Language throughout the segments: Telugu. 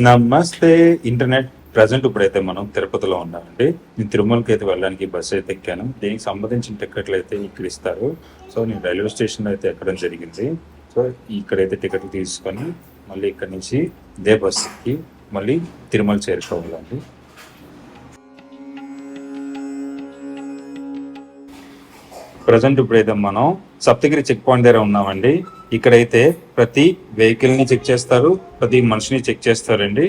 నమస్తే ఇంటర్నెట్. ప్రజెంట్ ఇప్పుడైతే మనం తిరుపతిలో ఉన్నామండి. నేను తిరుమలకి అయితే వెళ్ళడానికి బస్సు అయితే ఎక్కాను. దీనికి సంబంధించిన టికెట్లు అయితే ఇక్కడ ఇస్తారు. సో నేను రైల్వే స్టేషన్లో అయితే ఎక్కడం జరిగింది. సో ఇక్కడైతే టికెట్లు తీసుకొని మళ్ళీ ఇక్కడ నుంచి ఇదే బస్సుకి మళ్ళీ తిరుమల చేరుకోవాలండి. ప్రజెంట్ ఇప్పుడైతే మనం సప్తగిరి చెక్ పాయింట్ దగ్గర ఉన్నామండి. ఇక్కడైతే ప్రతి వెహికల్ ని చెక్ చేస్తారు, ప్రతి మనిషిని చెక్ చేస్తారండి.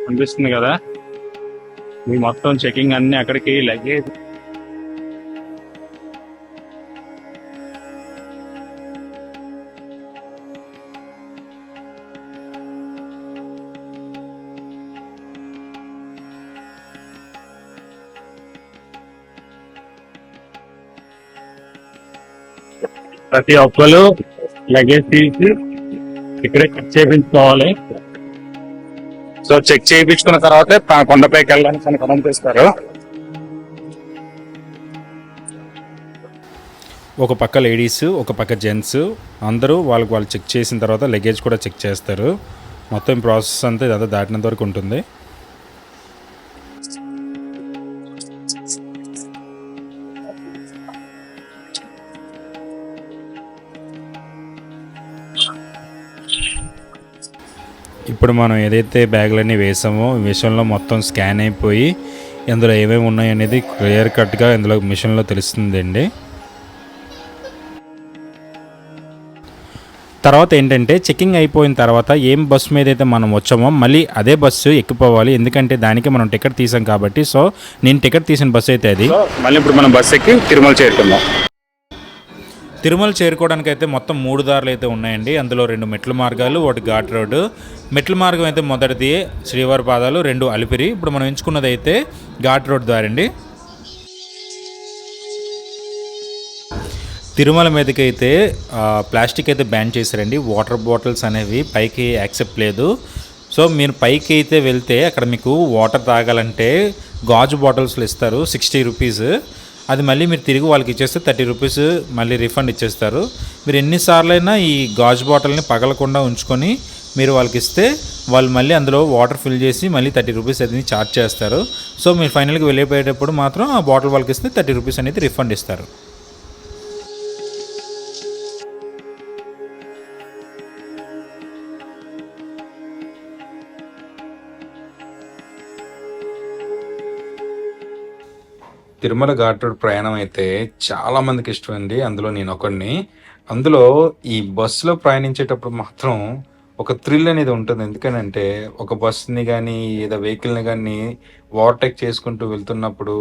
అనిపిస్తుంది కదా, మీ మొత్తం చెకింగ్ అన్ని అక్కడికి లగేజ్ ప్రతి ఒక్కరు లగేజ్ తీసి ఇక్కడే చెక్ చేయించుకోవాలి. సో చెక్ చేయించుకున్న తర్వాత కొండపైకి వెళ్ళడానికి అనుమతిస్తారు. ఒక పక్క లేడీస్, ఒక పక్క జెంట్స్ అందరూ వాళ్ళు చెక్ చేసిన తర్వాత లగేజ్ కూడా చెక్ చేస్తారు. మొత్తం ప్రాసెస్ అంతా ఇదంతా దాటినంత వరకు ఉంటుంది. ఇప్పుడు మనం ఏదైతే బ్యాగులన్నీ వేసామో ఈ విషయంలో మొత్తం స్కాన్ అయిపోయి ఇందులో ఏమేమి ఉన్నాయి అనేది క్లియర్ కట్గా ఇందులో మిషన్లో తెలుస్తుందండి. తర్వాత ఏంటంటే చెకింగ్ అయిపోయిన తర్వాత ఏం బస్సు మీద అయితే మనం వచ్చామో మళ్ళీ అదే బస్సు ఎక్కిపోవాలి. ఎందుకంటే దానికి మనం టికెట్ తీసాం కాబట్టి. సో నేను టికెట్ తీసిన బస్సు అయితే అది. మళ్ళీ ఇప్పుడు మనం బస్సు ఎక్కి తిరుమల చేరుకుందాం. తిరుమల చేరుకోవడానికి అయితే మొత్తం 3 దారులు అయితే ఉన్నాయండి. అందులో 2 మెట్ల మార్గాలు, 1 ఘాట్ రోడ్డు. మెట్ల మార్గం అయితే మొదటిది శ్రీవారి పాదాలు, 2 అలిపిరి. ఇప్పుడు మనం ఎంచుకున్నది అయితే ఘాట్ రోడ్ దారండి. తిరుమల మీదకి అయితే ప్లాస్టిక్ అయితే బ్యాన్ చేశారండి. వాటర్ బాటిల్స్ అనేవి పైకి యాక్సెప్ట్ లేదు. సో మీరు పైకి అయితే వెళ్తే అక్కడ మీకు వాటర్ తాగాలంటే గాజు బాటిల్స్లో ఇస్తారు 60 రూపీస్. అది మళ్ళీ మీరు తిరిగి వాళ్ళకి ఇచ్చేస్తే 30 రూపీస్ మళ్ళీ రిఫండ్ ఇచ్చేస్తారు. మీరు ఎన్నిసార్లైనా ఈ గాజు బాటిల్ని పగలకుండా ఉంచుకొని మీరు వాళ్ళకి ఇస్తే వాళ్ళు మళ్ళీ అందులో వాటర్ ఫిల్ చేసి మళ్ళీ 30 రూపీస్ అనేది ఛార్జ్ చేస్తారు. సో మీరు ఫైనల్గా వెళ్ళిపోయేటప్పుడు మాత్రం ఆ బాటిల్ వాళ్ళకి ఇస్తే 30 రూపీస్ అనేది రిఫండ్ ఇస్తారు. తిరుమల ఘాట్ రోడ్ ప్రయాణం అయితే చాలా మందికి ఇష్టం అండి. అందులో నేను ఒకడిని. అందులో ఈ బస్సులో ప్రయాణించేటప్పుడు మాత్రం ఒక థ్రిల్ అనేది ఉంటుంది. ఎందుకనంటే ఒక బస్ని కానీ ఏదో వెహికల్ని కానీ ఓవర్టేక్ చేసుకుంటూ వెళ్తున్నప్పుడు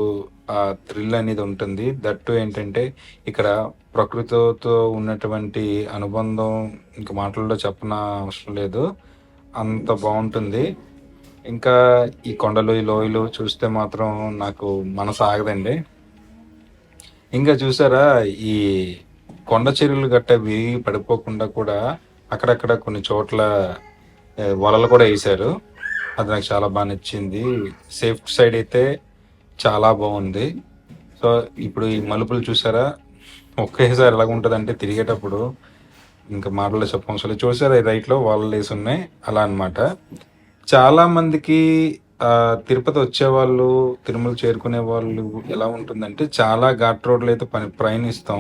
ఆ థ్రిల్ అనేది ఉంటుంది. దట్టు ఏంటంటే ఇక్కడ ప్రకృతితో ఉన్నటువంటి అనుబంధం ఇంకా మాటల్లో చెప్పన అవసరం లేదు, అంత బాగుంటుంది. ఇంకా ఈ కొండలు, ఈ లోయలు చూస్తే మాత్రం నాకు మనసు ఆగదండి. ఇంకా చూసారా, ఈ కొండ చర్యలు గట్ట విరిగి పడిపోకుండా కూడా అక్కడక్కడ కొన్ని చోట్ల వలలు కూడా వేశారు. అది నాకు చాలా బాగా నచ్చింది. సేఫ్ట్ సైడ్ అయితే చాలా బాగుంది. సో ఇప్పుడు ఈ మలుపులు చూసారా, ఒకేసారి ఎలాగ ఉంటుంది అంటే తిరిగేటప్పుడు ఇంకా మాటల్లో చెప్పవసరం లేదు. చూసారా ఈ రైట్లో వలలు వేసి ఉన్నాయి, అలా అనమాట. చాలా మందికి తిరుపతి వచ్చేవాళ్ళు, తిరుమల చేరుకునే వాళ్ళు ఎలా ఉంటుందంటే చాలా ఘాట్ రోడ్లు అయితే ప్రయాణిస్తాం.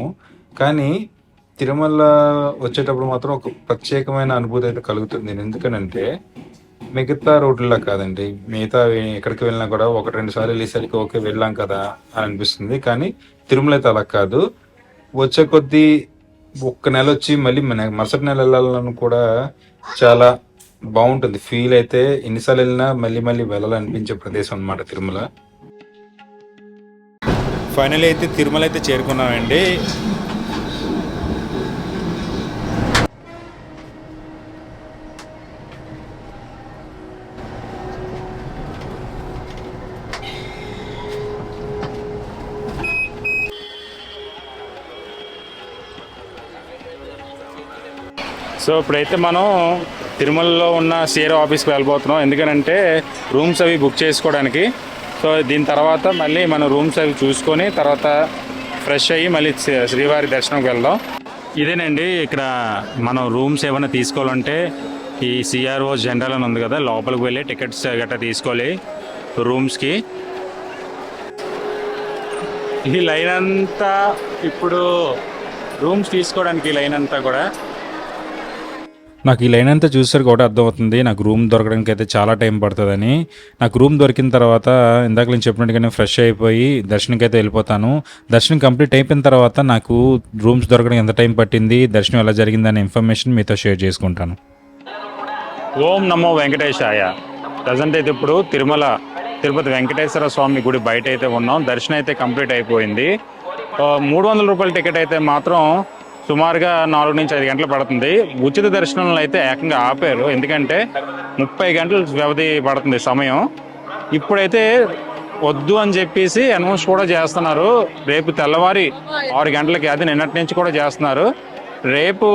కానీ తిరుమల వచ్చేటప్పుడు మాత్రం ఒక ప్రత్యేకమైన అనుభూతి అయితే కలుగుతుంది. ఎందుకనంటే మిగతా రోడ్లలో కాదండి, మిగతా ఎక్కడికి వెళ్ళినా కూడా 1-2 సార్లు వెళ్ళేసరికి ఓకే వెళ్ళాం కదా అని అనిపిస్తుంది. కానీ తిరుమల అయితే అలా కాదు. వచ్చే కొద్దీ 1 నెల వచ్చి మళ్ళీ మరుసటి నెల వెళ్ళాలని కూడా చాలా బాగుంటుంది. ఫీల్ అయితే ఎన్నిసార్లు వెళ్ళినా మళ్ళీ మళ్ళీ వెళ్ళాలనిపించే ప్రదేశం అన్నమాట తిరుమల. ఫైనల్ అయితే తిరుమల అయితే చేరుకున్నామండి. సో ఇప్పుడైతే మనం తిరుమలలో ఉన్న సిఆర్ఓ ఆఫీస్కి వెళ్ళిపోతున్నాం. ఎందుకంటే రూమ్స్ అవి బుక్ చేసుకోవడానికి. సో దీని తర్వాత మళ్ళీ మనం రూమ్స్ అవి చూసుకొని తర్వాత ఫ్రెష్ అయ్యి మళ్ళీ శ్రీవారి దర్శనంకి వెళ్దాం. ఇదేనండి, ఇక్కడ మనం రూమ్స్ ఏమైనా తీసుకోవాలంటే ఈ సిఆర్ఓ జనరల్ అని ఉంది కదా, లోపలికి వెళ్ళి టికెట్స్ గట్రా తీసుకోవాలి రూమ్స్కి. ఈ లైన్ అంతా ఇప్పుడు రూమ్స్ తీసుకోవడానికి ఈ లైన్ అంతా కూడా నాకు ఈ లైన్ అంతా చూసేసరికి కూడా అర్థమవుతుంది నాకు రూమ్ దొరకడానికి అయితే చాలా టైం పడుతుందని. నాకు రూమ్ దొరికిన తర్వాత ఇందాక నేను చెప్పినట్టుగానే ఫ్రెష్ అయిపోయి దర్శనంకి అయితే వెళ్ళిపోతాను. దర్శనం కంప్లీట్ అయిపోయిన తర్వాత నాకు రూమ్స్ దొరకడానికి ఎంత టైం పట్టింది, దర్శనం ఎలా జరిగిందనే ఇన్ఫర్మేషన్ మీతో షేర్ చేసుకుంటాను. ఓం నమో వెంకటేశాయ. ప్రజెంట్ అయితే ఇప్పుడు తిరుపతి వెంకటేశ్వర స్వామి గుడి బయట అయితే ఉన్నాం. దర్శనం అయితే కంప్లీట్ అయిపోయింది. 300 రూపాయల టికెట్ అయితే మాత్రం సుమారుగా 4 నుంచి 5 గంటలు పడుతుంది. ఉచిత దర్శనంలో అయితే ఏకంగా ఆపారు, ఎందుకంటే 30 గంటలు వ్యవధి పడుతుంది సమయం. ఇప్పుడైతే వద్దు అని చెప్పేసి అనౌన్స్ కూడా చేస్తున్నారు. రేపు తెల్లవారి 6 గంటలకి, అది నిన్నటి నుంచి కూడా చేస్తున్నారు. రేపు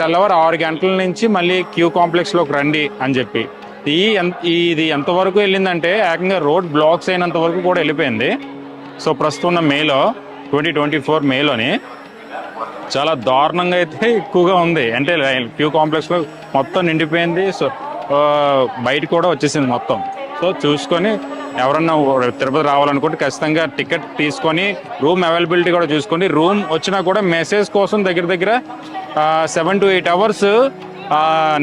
తెల్లవారు 6 గంటల నుంచి మళ్ళీ క్యూ కాంప్లెక్స్లోకి రండి అని చెప్పి. ఇది ఎంతవరకు వెళ్ళిందంటే ఏకంగా రోడ్ బ్లాక్స్ అయినంత వరకు కూడా వెళ్ళిపోయింది. సో ప్రస్తుతం ఉన్న మేలో 2024 మేలోని చాలా దారుణంగా అయితే ఎక్కువగా ఉంది. అంటే క్యూ కాంప్లెక్స్లో మొత్తం నిండిపోయింది. సో బయట కూడా వచ్చేసింది మొత్తం. సో చూసుకొని ఎవరన్నా తిరుపతి రావాలనుకుంటే ఖచ్చితంగా టికెట్ తీసుకొని రూమ్ అవైలబిలిటీ కూడా చూసుకోండి. రూమ్ వచ్చినా కూడా మెసేజ్ కోసం దగ్గర 7 to 8 అవర్స్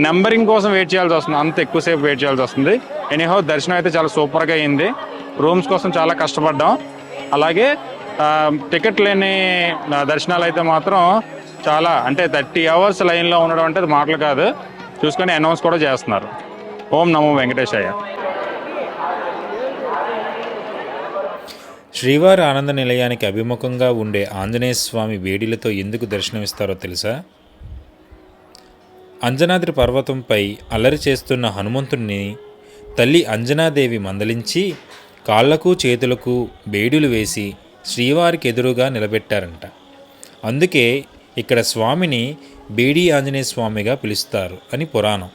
నెంబరింగ్ కోసం వెయిట్ చేయాల్సి వస్తుంది. అంత ఎక్కువసేపు వెయిట్ చేయాల్సి వస్తుంది. ఎనీహౌ దర్శనం అయితే చాలా సూపర్గా అయింది. రూమ్స్ కోసం చాలా కష్టపడ్డాం. అలాగే టికెట్ లేని దర్శనాలు అయితే మాత్రం చాలా, అంటే 30 అవర్స్ లైన్లో ఉండడం అంటే అది మాటలు కాదు. చూసుకొని అనౌన్స్ కూడా చేస్తున్నారు. ఓం నమో వెంకటేశాయ. శ్రీవారి ఆనంద నిలయానికి అభిముఖంగా ఉండే ఆంజనేయ స్వామి వేడిలతో ఎందుకు దర్శనమిస్తారో తెలుసా? అంజనాద్రి పర్వతంపై అల్లరి చేస్తున్న హనుమంతుడిని తల్లి అంజనాదేవి మందలించి కాళ్లకు చేతులకు బేడులు వేసి శ్రీవారికి ఎదురుగా నిలబెట్టారంట. అందుకే ఇక్కడ స్వామిని బేడి ఆంజనేయ స్వామిగా పిలుస్తారు అని పురాణం.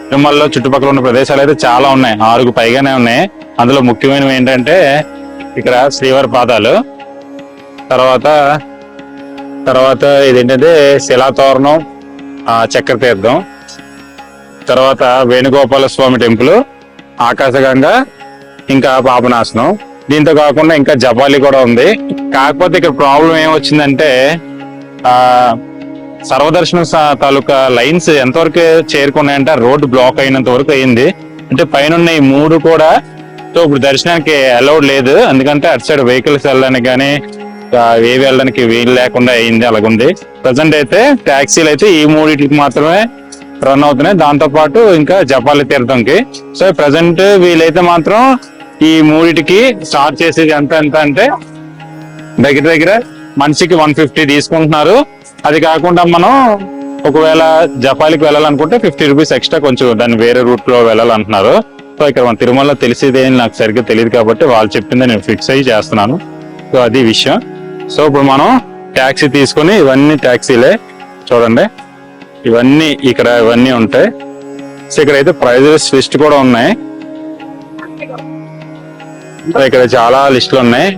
తిరుమలలో చుట్టుపక్కల ఉన్న ప్రదేశాలు అయితే చాలా ఉన్నాయి, 6కు పైగానే ఉన్నాయి. అందులో ముఖ్యమైనవి ఏంటంటే ఇక్కడ శ్రీవారి పాదాలు, తర్వాత ఇదేంటంటే శిలాతోరణం, చక్ర తీర్థం, తర్వాత వేణుగోపాల స్వామి టెంపుల్, ఆకాశగంగా, ఇంకా పాపనాశనం. దీంతో కాకుండా ఇంకా జపాలి కూడా ఉంది. కాకపోతే ఇక్కడ ప్రాబ్లం ఏమొచ్చిందంటే సర్వదర్శనం తాలూకా లైన్స్ ఎంతవరకు చేరుకున్నాయంటే రోడ్డు బ్లాక్ అయినంత వరకు అయింది. అంటే పైన ఈ 3 కూడా సో ఇప్పుడు దర్శనానికి అలౌడ్ లేదు. ఎందుకంటే అటు సైడ్ వెహికల్స్ వెళ్ళడానికి కానీ ఏవి వెళ్ళడానికి వీలు లేకుండా అయింది, అలాగుంది. ప్రజెంట్ అయితే ట్యాక్సీలు అయితే ఈ 3టికి మాత్రమే రన్ అవుతున్నాయి. దాంతో పాటు ఇంకా జపాలి తీర్థంకి. సో ప్రజెంట్ వీలైతే మాత్రం ఈ 3టికి స్టార్ట్ చేసేది ఎంత అంటే దగ్గర మనిషికి 150 తీసుకుంటున్నారు. అది కాకుండా మనం ఒకవేళ జపాలికి వెళ్ళాలనుకుంటే 50 రూపీస్ ఎక్స్ట్రా, కొంచెం దాన్ని వేరే రూట్ లో వెళ్ళాలంటున్నారు. సో ఇక్కడ మన తిరుమలలో తెలిసేది నాకు సరిగ్గా తెలియదు కాబట్టి వాళ్ళు చెప్పింది నేను ఫిక్స్ అయ్యి చేస్తున్నాను. సో అది విషయం. సో ఇప్పుడు మనం ట్యాక్సీ తీసుకుని, ఇవన్నీ ట్యాక్సీలే చూడండి, ఇవన్నీ ఉంటాయి. సో ఇక్కడ అయితే ప్రైజెస్ లిస్ట్ కూడా ఉన్నాయి. ఇక్కడ చాలా లిస్టులు ఉన్నాయి.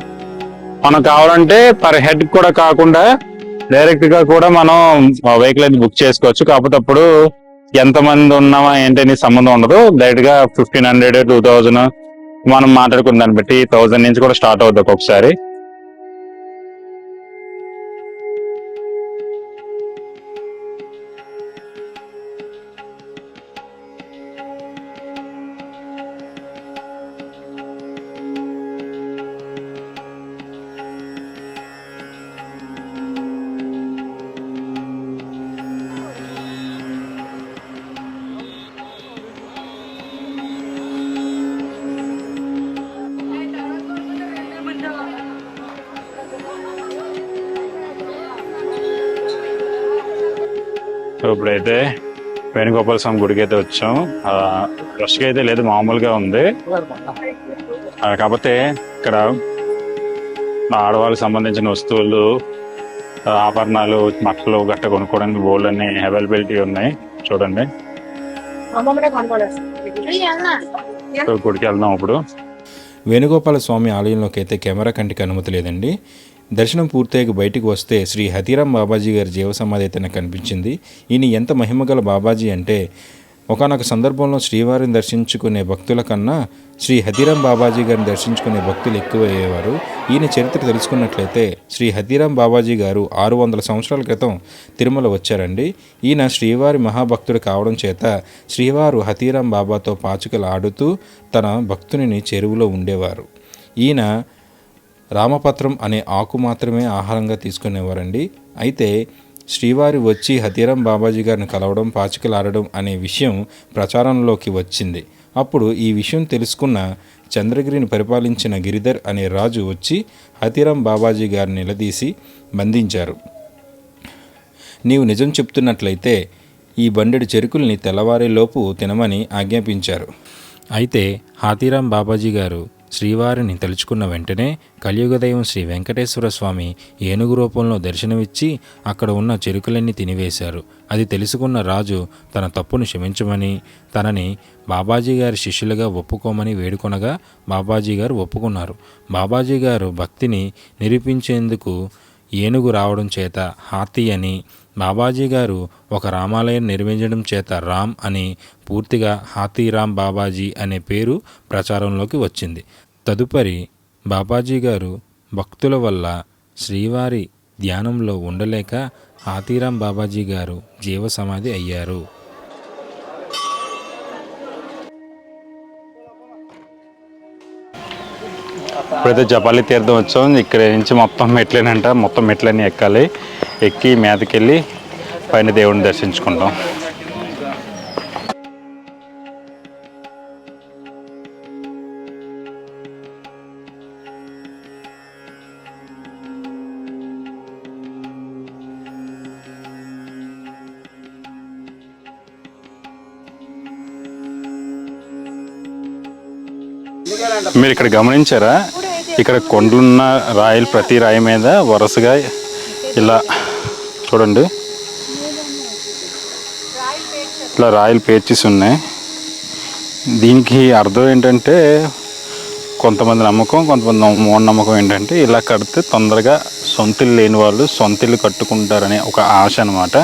మనం కావాలంటే పర్ హెడ్ కూడా కాకుండా డైరెక్ట్ గా కూడా మనం వెహికల్ అయితే బుక్ చేసుకోవచ్చు. కాకపోతే అప్పుడు ఎంత మంది ఉన్నామా ఏంటని సంబంధం ఉండదు. డైరెక్ట్ గా 1500, 2000 మనం మాట్లాడుకున్న దాన్ని బట్టి 1000 నుంచి కూడా స్టార్ట్ అవుతుంది ఒక్కొక్కసారి. సో ఇప్పుడైతే వేణుగోపాల స్వామి గుడికి అయితే వచ్చాం. రష్గా అయితే లేదు, మామూలుగా ఉంది. కాకపోతే ఇక్కడ ఆడవాళ్ళకి సంబంధించిన వస్తువులు, ఆభరణాలు, బట్టలు గట్ట కొనుక్కోవడానికి బోల్డ్ అన్ని అవైలబిలిటీ ఉన్నాయి. చూడండి. సో గుడికి వెళ్దాం ఇప్పుడు. వేణుగోపాల స్వామి ఆలయంలోకి అయితే కెమెరా కంటికి అనుమతి లేదండి. దర్శనం పూర్తయ్యాక బయటికి వస్తే శ్రీ హతీరాం బాబాజీ గారి జీవ సమాధి అయితే నాకు కనిపించింది. ఈయన ఎంత మహిమగల బాబాజీ అంటే ఒకానొక సందర్భంలో శ్రీవారిని దర్శించుకునే భక్తుల కన్నా శ్రీ హతీరాం బాబాజీ గారిని దర్శించుకునే భక్తులు ఎక్కువ అయ్యేవారు. ఈయన చరిత్ర తెలుసుకున్నట్లయితే శ్రీ హతీరాం బాబాజీ గారు 600 సంవత్సరాల క్రితం తిరుమల వచ్చారండి. ఈయన శ్రీవారి మహాభక్తుడు కావడం చేత శ్రీవారు హతీరాం బాబాతో పాచికలు ఆడుతూ తన భక్తుని చెరువులో ఉండేవారు. ఈయన రామపత్రం అనే ఆకు మాత్రమే ఆహారంగా తీసుకునేవారండి. అయితే శ్రీవారి వచ్చి హతీరాం బాబాజీ గారిని కలవడం, పాచికలాడడం అనే విషయం ప్రచారంలోకి వచ్చింది. అప్పుడు ఈ విషయం తెలుసుకున్న చంద్రగిరిని పరిపాలించిన గిరిధర్ అనే రాజు వచ్చి హతీరాం బాబాజీ గారిని నిలదీసి బంధించారు. నీవు నిజం చెప్తున్నట్లయితే ఈ బండెడు చెరుకుల్ని తెల్లవారేలోపు తినమని ఆజ్ఞాపించారు. అయితే హతీరాం బాబాజీ గారు శ్రీవారిని తలుచుకున్న వెంటనే కలియుగదైవం శ్రీ వెంకటేశ్వర స్వామి ఏనుగు రూపంలో దర్శనమిచ్చి అక్కడ ఉన్న చెరుకులన్నీ తినివేశారు. అది తెలుసుకున్న రాజు తన తప్పును క్షమించమని, తనని బాబాజీ గారి శిష్యులుగా ఒప్పుకోమని వేడుకొనగా బాబాజీ గారు ఒప్పుకున్నారు. బాబాజీ గారు భక్తిని నిరూపించేందుకు ఏనుగు రావడం చేత హాతీ అని, బాబాజీ గారు ఒక రామాలయం నిర్మించడం చేత రామ్ అని, పూర్తిగా హాతీరాం బాబాజీ అనే పేరు ప్రచారంలోకి వచ్చింది. తదుపరి బాబాజీ గారు భక్తుల వల్ల శ్రీవారి ధ్యానంలో ఉండలేక హాతీరాం బాబాజీ గారు జీవ సమాధి అయ్యారు. ఇప్పుడైతే జపాలి తీర్థం వచ్చాం. ఇక్కడ నుంచి మొత్తం మెట్లేనంట, మొత్తం మెట్లన్నీ ఎక్కాలి. ఎక్కి మీదకెళ్ళి పైన దేవుడిని దర్శించుకుంటాం. మీరు ఇక్కడ గమనించారా, ఇక్కడ కొండలున్న రాయిలు, ప్రతి రాయి మీద వరుసగా ఇలా చూడండి, ఇట్లా రాయిలు పేర్చేసి ఉన్నాయి. దీనికి అర్థం ఏంటంటే కొంతమంది నమ్మకం, కొంతమంది మూఢనమ్మకం ఏంటంటే ఇలా కడితే తొందరగా సొంతిల్లు లేని వాళ్ళు సొంతిల్లు కట్టుకుంటారనే ఒక ఆశ అనమాట.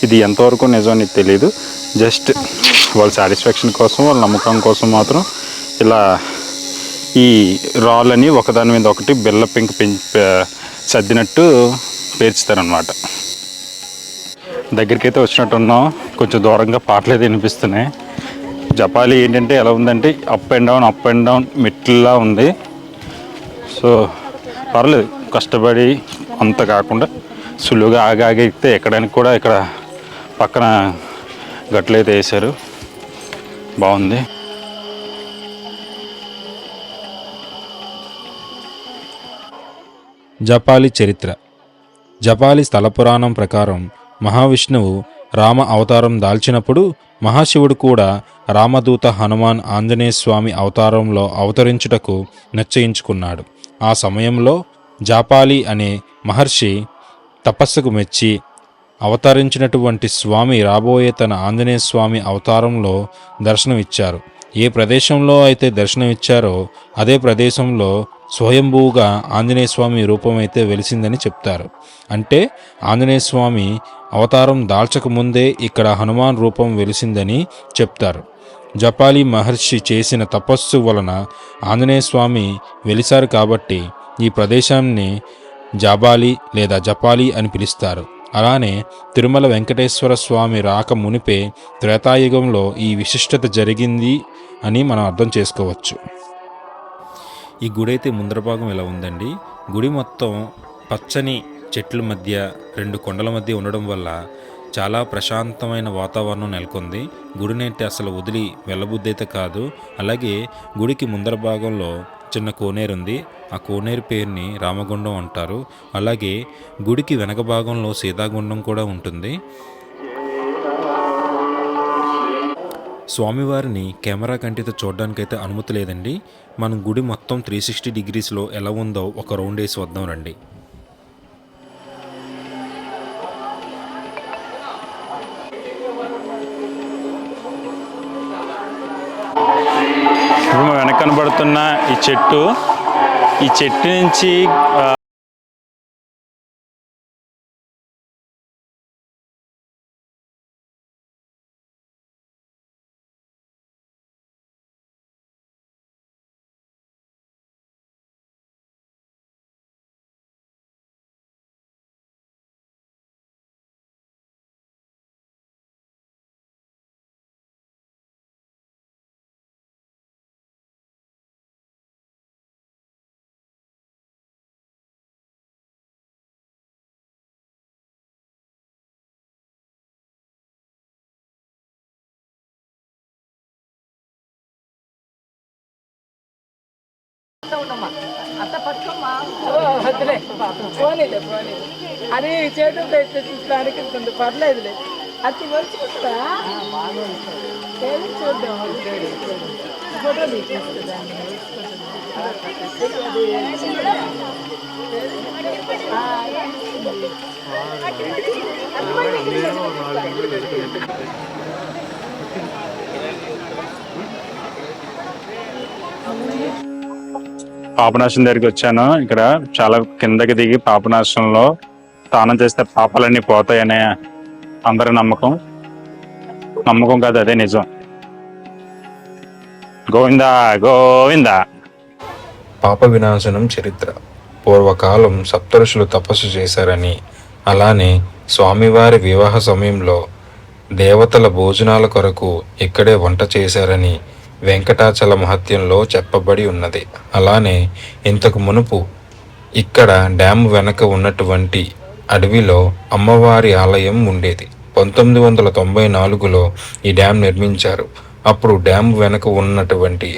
ఇది ఎంతవరకు నిజం నీకు తెలియదు. జస్ట్ వాళ్ళ సాటిస్ఫాక్షన్ కోసం, వాళ్ళ నమ్మకం కోసం మాత్రం ఇలా ఈ రాళ్ళని ఒకదాని మీద ఒకటి బిళ్ళ పెంకు సర్దినట్టు పేర్చుతారనమాట. దగ్గరికి అయితే వచ్చినట్టు ఉన్నాం. కొంచెం దూరంగా పాటలు అయితే వినిపిస్తున్నాయి. జపాలి ఏంటంటే ఎలా ఉందంటే అప్ అండ్ డౌన్ మెట్లా ఉంది. సో పర్లేదు, కష్టపడి అంత కాకుండా సులువుగా ఆగాగితే ఎక్కడానికి కూడా ఇక్కడ పక్కన గట్లు అయితే వేశారు. బాగుంది. జపాలి చరిత్ర. జపాలి స్థల పురాణం ప్రకారం మహావిష్ణువు రామ అవతారం దాల్చినప్పుడు మహాశివుడు కూడా రామదూత హనుమాన్ ఆంజనేయ స్వామి అవతారంలో అవతరించుటకు నిశ్చయించుకున్నాడు. ఆ సమయంలో జాపాలి అనే మహర్షి తపస్సుకు మెచ్చి అవతరించినటువంటి స్వామి రాబోయే తన ఆంజనేయ స్వామి అవతారంలో దర్శనమిచ్చారు. ఏ ప్రదేశంలో అయితే దర్శనమిచ్చారో అదే ప్రదేశంలో స్వయంభూగా ఆంజనేయ స్వామి రూపమైతే వెలిసిందని చెప్తారు. అంటే ఆంజనేయ స్వామి అవతారం దాల్చకముందే ఇక్కడ హనుమాన్ రూపం వెలిసిందని చెప్తారు. జపాలి మహర్షి చేసిన తపస్సు వలన ఆంజనేయ స్వామి వెలిశారు కాబట్టి ఈ ప్రదేశాన్ని జాబాలి లేదా జపాలి అని పిలుస్తారు. అలానే తిరుమల వెంకటేశ్వర స్వామి రాక మునిపే త్రేతాయుగంలో ఈ విశిష్టత జరిగింది అని మనం అర్థం చేసుకోవచ్చు. ఈ గుడి అయితే ముందర భాగం ఇలా ఉందండి. గుడి మొత్తం పచ్చని చెట్ల మధ్య 2 కొండల మధ్య ఉండడం వల్ల చాలా ప్రశాంతమైన వాతావరణం నెలకొంది. గుడినైతే అసలు వదిలి వెళ్ళబుద్ధి అయితే కాదు. అలాగే గుడికి ముందర భాగంలో చిన్న కోనేరు ఉంది. ఆ కోనేరు పేరుని రామగుండం అంటారు. అలాగే గుడికి వెనక భాగంలో సీతాగుండం కూడా ఉంటుంది. స్వామివారిని కెమెరా కంటితో చూడడానికైతే అనుమతి లేదండి. మనం గుడి మొత్తం 360 డిగ్రీస్లో ఎలా ఉందో ఒక రౌండ్ వేసి వద్దాం రండి. ఇప్పుడు వెనక కనబడుతున్న ఈ చెట్టు నుంచి పోనీలే అది చేయడం చూడడానికి పర్లేదులే అది వచ్చి చూద్దాం ఫోటో పాపనాశనం దగ్గరికి వచ్చాను. ఇక్కడ చాలా కిందకి దిగి పాపనాశనంలో స్నానం చేస్తే పాపాలన్నీ పోతాయనే అందరి నమ్మకం కాదు, అదే నిజం. గోవిందా గోవిందా. పాప వినాశనం చరిత్ర. పూర్వకాలం సప్తఋషులు తపస్సు చేశారని, అలానే స్వామివారి వివాహ సమయంలో దేవతల భోజనాల కొరకు ఇక్కడే వంట చేశారని వెంకటాచల మహత్యంలో చెప్పబడి ఉన్నది. అలానే ఇంతకు మునుపు ఇక్కడ డ్యామ్ వెనక ఉన్నటువంటి అడవిలో అమ్మవారి ఆలయం ఉండేది. 1994లో ఈ డ్యామ్ నిర్మించారు. అప్పుడు డ్యామ్ వెనక ఉన్నటువంటి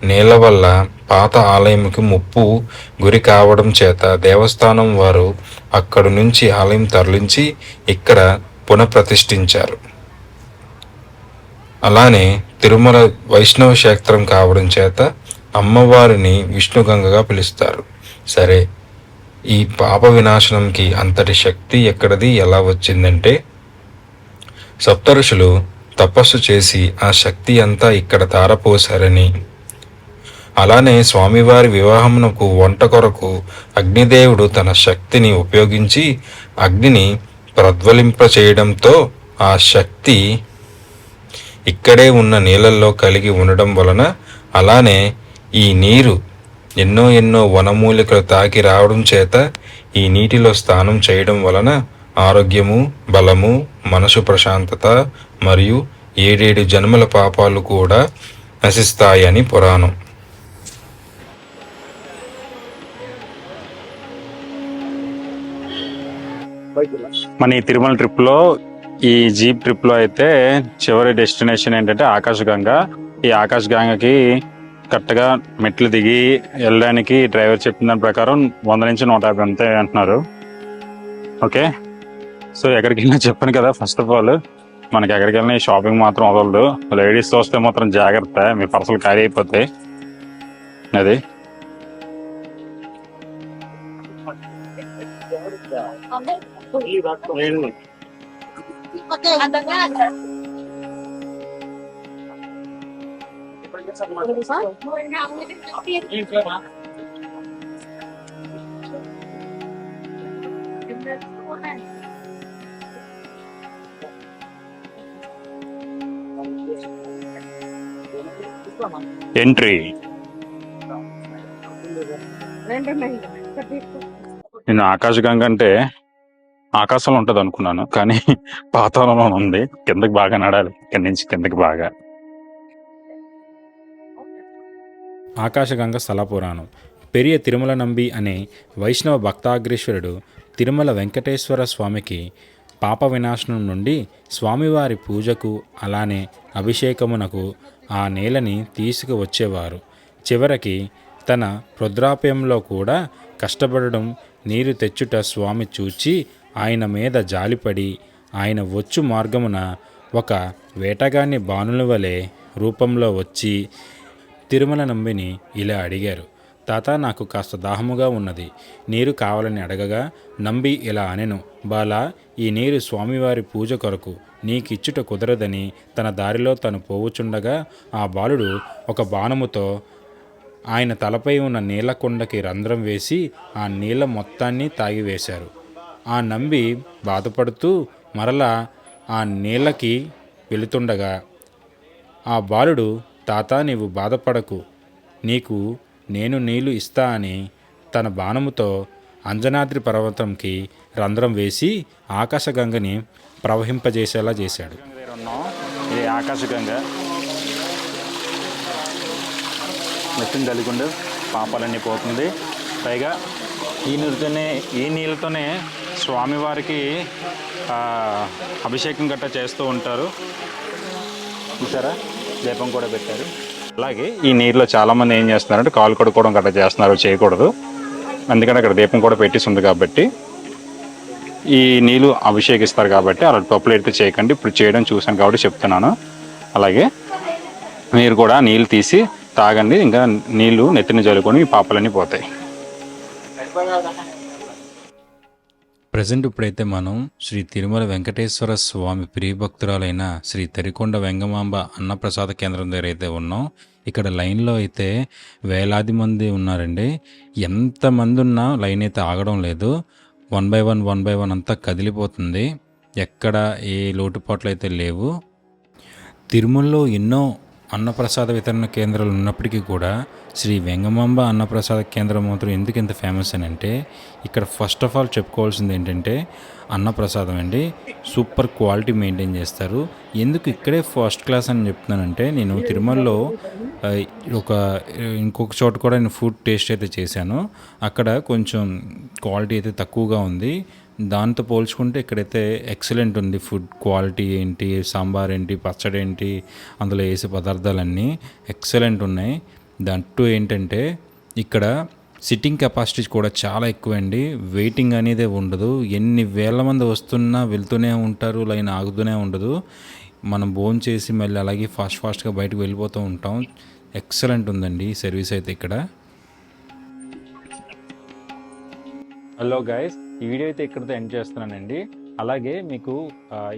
నీళ్ళ వల్ల పాత ఆలయంకి ముప్పు గురి కావడం చేత దేవస్థానం వారు అక్కడి నుంచి ఆలయం తరలించి ఇక్కడ పునఃప్రతిష్ఠించారు. అలానే తిరుమల వైష్ణవ క్షేత్రం కావడం చేత అమ్మవారిని విష్ణుగంగగా పిలుస్తారు. సరే, ఈ పాప వినాశనంకి అంతటి శక్తి ఎక్కడిది, ఎలా వచ్చిందంటే సప్తఋషులు తపస్సు చేసి ఆ శక్తి అంతా ఇక్కడ తారపోశారని, అలానే స్వామివారి వివాహమునకు వంట కొరకు అగ్నిదేవుడు తన శక్తిని ఉపయోగించి అగ్నిని ప్రజ్వలింప చేయడంతో ఆ శక్తి ఇక్కడే ఉన్న నీళ్ళల్లో కలిగి ఉండడం వలన, అలానే ఈ నీరు ఎన్నో వనమూలికలు తాకి రావడం చేత ఈ నీటిలో స్నానం చేయడం వలన ఆరోగ్యము, బలము, మనసు ప్రశాంతత మరియు 7 జన్మల పాపాలు కూడా నశిస్తాయని పురాణం. మన ఈ తిరుమల ట్రిప్లో, ఈ జీప్ ట్రిప్లో అయితే చివరి డెస్టినేషన్ ఏంటంటే ఆకాశగంగా. ఈ ఆకాశగంగకి కరెక్ట్గా మెట్లు దిగి వెళ్ళడానికి డ్రైవర్ చెప్పిన దాని ప్రకారం 100 నుంచి 150 అంతే అంటున్నారు. ఓకే, సో ఎక్కడికి వెళ్ళినా చెప్పాను కదా, ఫస్ట్ ఆఫ్ ఆల్ మనకి ఎక్కడికి వెళ్ళినా ఈ షాపింగ్ మాత్రం వదలదు. లేడీస్ వస్తే మాత్రం జాగ్రత్త, మీ పర్సలు ఖాళీ అయిపోతాయి. అది ఎంట్రీ. నేను ఆకాశగంగ అంటే ఆకాశంలో ఉంటది అనుకున్నాను, కానీ పాతాళంలో ఉంది. కిందకి బాగా నడాలి, కింద నుంచి కిందకి బాగా. ఆకాశగంగ స్థల పురాణం. పెరియ తిరుమల నంబి అనే వైష్ణవ భక్తాగ్రేశ్వరుడు తిరుమల వెంకటేశ్వర స్వామికి పాప వినాశనం నుండి స్వామివారి పూజకు అలానే అభిషేకమునకు ఆ నేలని తీసుకువచ్చేవారు. చివరికి తన వృద్ధాప్యంలో కూడా కష్టపడడం, నీరు తెచ్చుట స్వామి చూచి ఆయన మీద జాలిపడి ఆయన వచ్చు మార్గమున ఒక వేటగాన్ని బాణుల వలె రూపంలో వచ్చి తిరుమల నంబిని ఇలా అడిగారు. తాత, నాకు కాస్త దాహముగా ఉన్నది, నీరు కావాలని అడగగా నంబి ఇలా అనెను. బాలా, ఈ నీరు స్వామివారి పూజ కొరకు నీకిచ్చుట కుదరదని తన దారిలో తను పోవుచుండగా ఆ బాలుడు ఒక బాణముతో ఆయన తలపై ఉన్న నీళ్లకొండకి రంధ్రం వేసి ఆ నీళ్ల మొత్తాన్ని తాగివేశారు. ఆ నంబి బాధపడుతూ మరలా ఆ నీళ్ళకి వెళుతుండగా ఆ బాలుడు, తాత, నీవు బాధపడకు, నీకు నేను నీళ్లు ఇస్తా అని తన బాణముతో అంజనాద్రి పర్వతంకి రంధ్రం వేసి ఆకాశగంగని ప్రవహింపజేసేలా చేశాడు. దగ్గర ఉన్నాం. ఇది ఆకాశగంగా మెత్తిన తల్లికుండు పాపాలన్నీ పోతుంది. పైగా ఈ నీళ్ళతోనే స్వామివారికి అభిషేకం గట్రా చేస్తూ ఉంటారు. చూసారా, దీపం కూడా పెట్టారు. అలాగే ఈ నీరులో చాలామంది ఏం చేస్తున్నారంటే కాలు కడుక్కోవడం గట్రా చేస్తున్నారు, చేయకూడదు. అందుకని అక్కడ దీపం కూడా పెట్టేసి ఉంది కాబట్టి ఈ నీళ్ళు అభిషేకిస్తారు కాబట్టి అలా తప్పులు అయితే చేయకండి. ఇప్పుడు చేయడం చూసాను కాబట్టి చెప్తున్నాను. అలాగే మీరు కూడా నీళ్ళు తీసి తాగండి, ఇంకా నీళ్లు నెత్తిన జల్లుకొని ఈ పాపాలన్నీ పోతాయి. ప్రజెంట్ ఇప్పుడైతే మనం శ్రీ తిరుమల వెంకటేశ్వర స్వామి ప్రియభక్తురాలైన శ్రీ తరికొండ వెంగమాంబ అన్నప్రసాద కేంద్రం దగ్గర అయితే ఉన్నాం. ఇక్కడ లైన్లో అయితే వేలాది మంది ఉన్నారండి. ఎంతమంది ఉన్నా లైన్ అయితే ఆగడం లేదు. 1 by 1 అంతా కదిలిపోతుంది. ఎక్కడ ఏ లోటుపాట్లు అయితే లేవు. తిరుమలలో ఎన్నో అన్నప్రసాద వితరణ కేంద్రాలు ఉన్నప్పటికీ కూడా శ్రీ వెంగమాంబ అన్నప్రసాద కేంద్రం మాత్రం ఎందుకు ఇంత ఫేమస్ అని అంటే, ఇక్కడ ఫస్ట్ ఆఫ్ ఆల్ చెప్పుకోవాల్సింది ఏంటంటే అన్నప్రసాదం అండి. సూపర్ క్వాలిటీ మెయింటైన్ చేస్తారు. ఎందుకు ఇక్కడే ఫస్ట్ క్లాస్ అని చెప్తున్నానంటే, నేను తిరుమలలో ఇంకొక చోట కూడా నేను ఫుడ్ టేస్ట్ అయితే చేశాను. అక్కడ కొంచెం క్వాలిటీ అయితే తక్కువగా ఉంది. దాంతో పోల్చుకుంటే ఇక్కడైతే ఎక్సలెంట్ ఉంది. ఫుడ్ క్వాలిటీ ఏంటి, సాంబార్ ఏంటి, పచ్చడి ఏంటి, అందులో వేసే పదార్థాలన్నీ ఎక్సలెంట్ ఉన్నాయి. దట్టు ఏంటంటే ఇక్కడ సిట్టింగ్ కెపాసిటీ కూడా చాలా ఎక్కువ అండి. వెయిటింగ్ అనేది ఉండదు. ఎన్ని వేల మంది వస్తున్నా వెళ్తూనే ఉంటారు, లైన్ ఆగుతూనే ఉండదు. మనం భోజనం చేసి మళ్ళీ అలాగే ఫాస్ట్గా బయటకు వెళ్ళిపోతూ ఉంటాం. ఎక్సలెంట్ ఉందండి సర్వీస్ అయితే ఇక్కడ. హలో గైస్, ఈ వీడియో అయితే ఇక్కడితో ఎండ్ చేస్తున్నానండి. అలాగే మీకు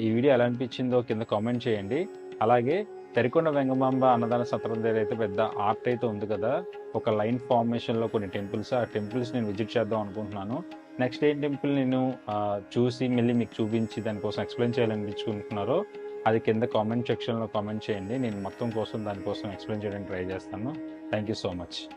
ఈ వీడియో ఎలా అనిపించిందో కింద కామెంట్ చేయండి. అలాగే తరికొండ వెంగమాంబ అన్నదాన సత్రం దగ్గర అయితే పెద్ద ఆర్ట్ అయితే ఉంది కదా, ఒక లైన్ ఫార్మేషన్లో కొన్ని టెంపుల్స్. ఆ టెంపుల్స్ నేను విజిట్ చేద్దాం అనుకుంటున్నాను. నెక్స్ట్ ఏ టెంపుల్ నేను చూసి మళ్ళీ మీకు చూపించి దానికోసం ఎక్స్ప్లెయిన్ చేయాలనిపించుకుంటున్నారో అది కింద కామెంట్ సెక్షన్లో కామెంట్ చేయండి. నేను మొత్తం కోసం దానికోసం ఎక్స్ప్లెయిన్ చేయడానికి ట్రై చేస్తాను. Thank you so much.